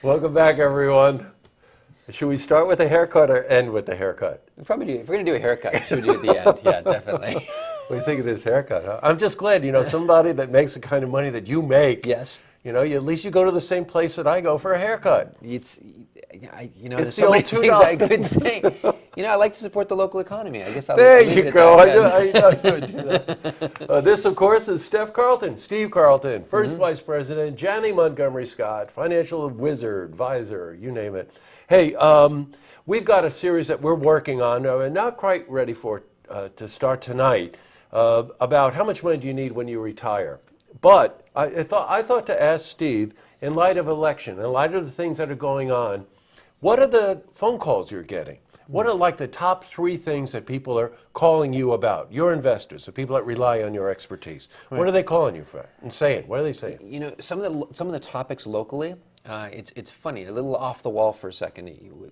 Welcome back, everyone. Should we start with a haircut or end with the haircut? We probably do. If we're going to do a haircut, we should do it at the end. Yeah, definitely. What do you think of this haircut? Huh? I'm just glad, somebody that makes the kind of money that you make. Yes. At least you go to the same place that I go for a haircut. There's the so many old things I could say. I like to support the local economy. I guess I'll There leave you it at go. that. I know you would do that. This, of course, is Steve Carlton, First Vice President, Janney Montgomery Scott, financial wizard, advisor, you name it. Hey, we've got a series that we're working on, and not quite ready for to start tonight, about how much money do you need when you retire. But I thought to ask Steve, in light of election, in light of the things that are going on, what are the phone calls you're getting? What are like the top 3 things that people are calling you about? Your investors, the people that rely on your expertise. Right. What are they calling you for and saying? What are they saying? Some of the topics locally, it's funny, a little off the wall for a second.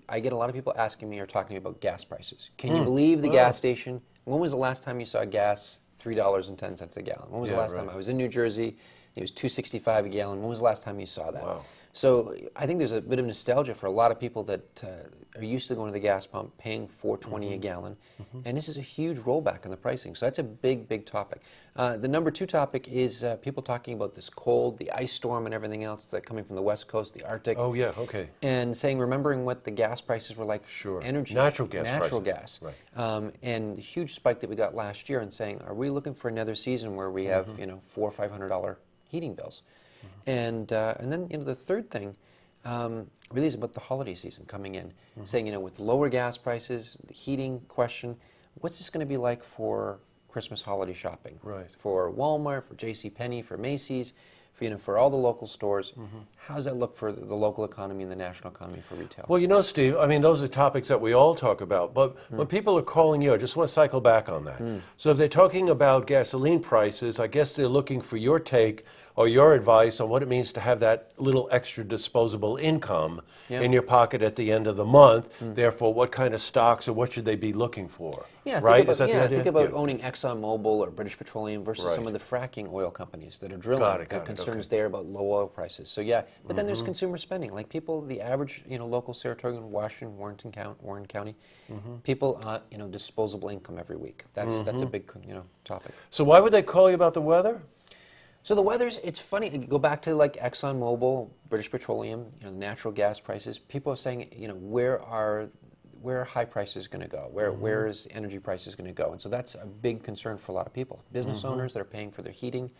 I get a lot of people asking me or talking to me about gas prices. Can you believe the gas station? When was the last time you saw gas $3.10 a gallon? When was the last time? I was in New Jersey. It was $2.65 a gallon. When was the last time you saw that? Wow. So I think there's a bit of nostalgia for a lot of people that are used to going to the gas pump, paying $4.20 a gallon, and this is a huge rollback in the pricing. So that's a big, big topic. The number 2 topic is people talking about this cold, the ice storm, and everything else that's coming from the West Coast, the Arctic. Oh yeah, okay. And saying, remembering what the gas prices were like. Sure. Energy, natural gas gas, right? And the huge spike that we got last year, and saying, are we looking for another season where we have $400 or $500 heating bills? And then the third thing really is about the holiday season coming in, saying with lower gas prices, the heating question, what's this going to be like for Christmas holiday shopping? Right. For Walmart, for JCPenney, for Macy's, for all the local stores. How does that look for the local economy and the national economy for retail? Well, Steve, those are topics that we all talk about. But when people are calling you, I just want to cycle back on that. So if they're talking about gasoline prices, I guess they're looking for your take or your advice on what it means to have that little extra disposable income in your pocket at the end of the month. Therefore, what kind of stocks or what should they be looking for? Yeah, right? Think about owning ExxonMobil or British Petroleum versus some of the fracking oil companies that are drilling. The concerns there about low oil prices. So but then there's consumer spending. Like people, the average, local Saratoga, Washington, Warren County, people, disposable income every week. That's a big, topic. So why would they call you about the weather? So the weather's, it's funny, you go back to like ExxonMobil, British Petroleum, the natural gas prices. People are saying, where are high prices going to go? Where is energy prices going to go? And so that's a big concern for a lot of people. Business owners that are paying for their heating,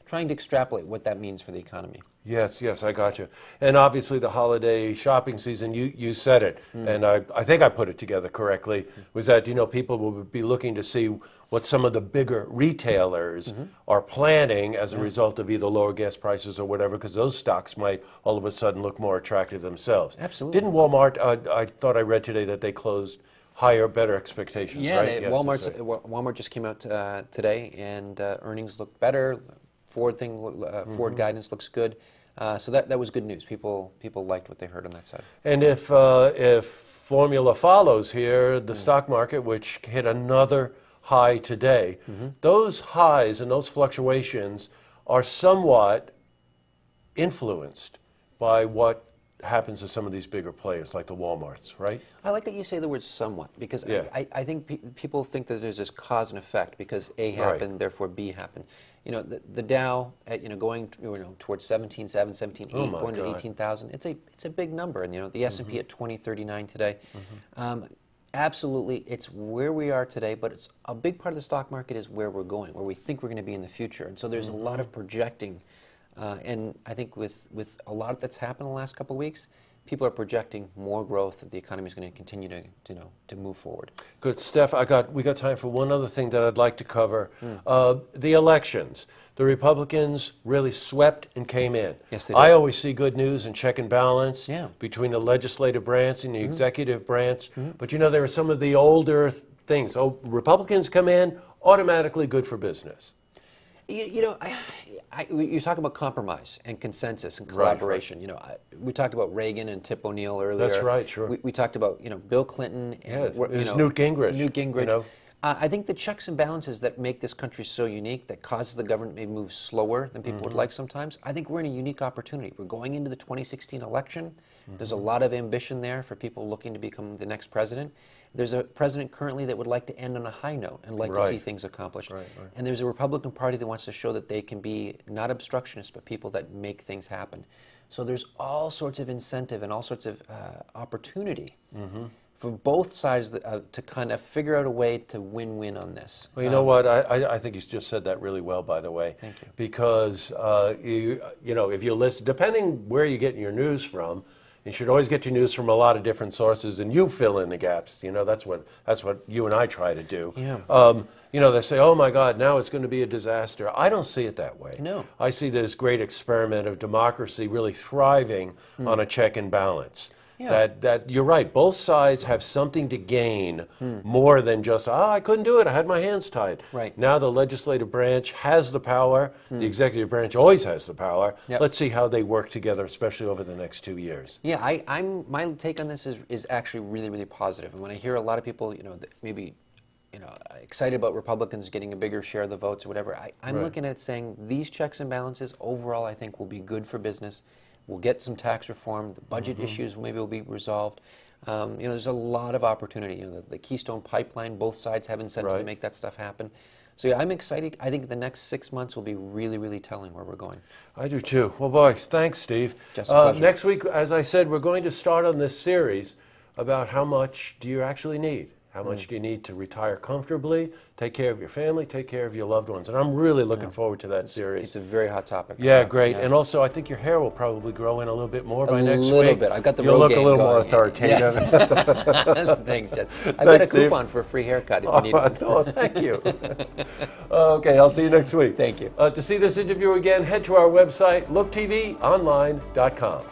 trying to extrapolate what that means for the economy. Yes, I got you. And obviously the holiday shopping season, you said it, and I think I put it together correctly, was that, people will be looking to see what some of the bigger retailers are planning as a result of either lower gas prices or whatever, because those stocks might all of a sudden look more attractive themselves. Absolutely. Didn't Walmart, I thought I read today that they closed higher, better expectations, right? Yeah, Walmart just came out today, and earnings look better. Forward guidance looks good. So that was good news. People liked what they heard on that side. And if formula follows here, the stock market, which hit another high today, those highs and those fluctuations are somewhat influenced by what happens to some of these bigger players like the Walmarts, right? I like that you say the word somewhat, because I think people think that there's this cause and effect, because A happened, therefore B happened. The Dow, going towards 17.7, 17.8, going to 18,000. It's a big number, and the S&P at 2039 today. Absolutely, it's where we are today, but it's a big part of the stock market is where we're going, where we think we're going to be in the future, and so there's a lot of projecting. And I think with a lot that's happened in the last couple of weeks, people are projecting more growth, that the economy is going to continue to move forward. Good, Steph. We got time for one other thing that I'd like to cover. The elections. The Republicans really swept and came in. Yes, they did. I always see good news and check and balance between the legislative branch and the executive branch. But there are some of the older things. Oh, Republicans come in, automatically good for business. You talk about compromise and consensus and collaboration. Right. We talked about Reagan and Tip O'Neill earlier. That's right, sure. We talked about Bill Clinton. And, Newt Gingrich. Newt Gingrich. I think the checks and balances that make this country so unique, that causes the government maybe move slower than people would like sometimes, I think we're in a unique opportunity. We're going into the 2016 election. There's a lot of ambition there for people looking to become the next president. There's a president currently that would like to end on a high note and like to see things accomplished. And there's a Republican Party that wants to show that they can be not obstructionists, but people that make things happen. So there's all sorts of incentive and all sorts of opportunity for both sides to kind of figure out a way to win-win on this. Well, you know what? I think you just said that really well, by the way. Thank you. Because, you know, if you listen, depending where you're getting your news from, you should always get your news from a lot of different sources, and you fill in the gaps. You know, that's what you and I try to do. Yeah. You know, they say, oh my God, now it's going to be a disaster. I don't see it that way. No. I see this great experiment of democracy really thriving on a check and balance. Yeah. That you're right, both sides have something to gain more than just, I couldn't do it, I had my hands tied. Right. Now the legislative branch has the power, the executive branch always has the power. Yep. Let's see how they work together, especially over the next 2 years. Yeah, my take on this is actually really, really positive. And when I hear a lot of people, you know, that maybe, you know, excited about Republicans getting a bigger share of the votes or whatever, I'm looking at it saying these checks and balances overall I think will be good for business. We'll get some tax reform. The budget issues maybe will be resolved. You know, there's a lot of opportunity. You know, the Keystone Pipeline, both sides have incentive to make that stuff happen. So yeah, I'm excited. I think the next 6 months will be really, really telling where we're going. I do too. Well, boys, thanks, Steve. Just a pleasure. Next week, as I said, we're going to start on this series about how much do you actually need? How much do you need to retire comfortably, take care of your family, take care of your loved ones? And I'm really looking forward to that series. It's a very hot topic. Yeah, great. And also, I think your hair will probably grow in a little bit more by next week. A little bit. I've got the You'll look a Rogaine little more going. authoritative. Yes. Thanks, Jess. I've got a coupon for a free haircut if you need one. Oh, thank you. Okay, I'll see you next week. Thank you. To see this interview again, head to our website, looktvonline.com.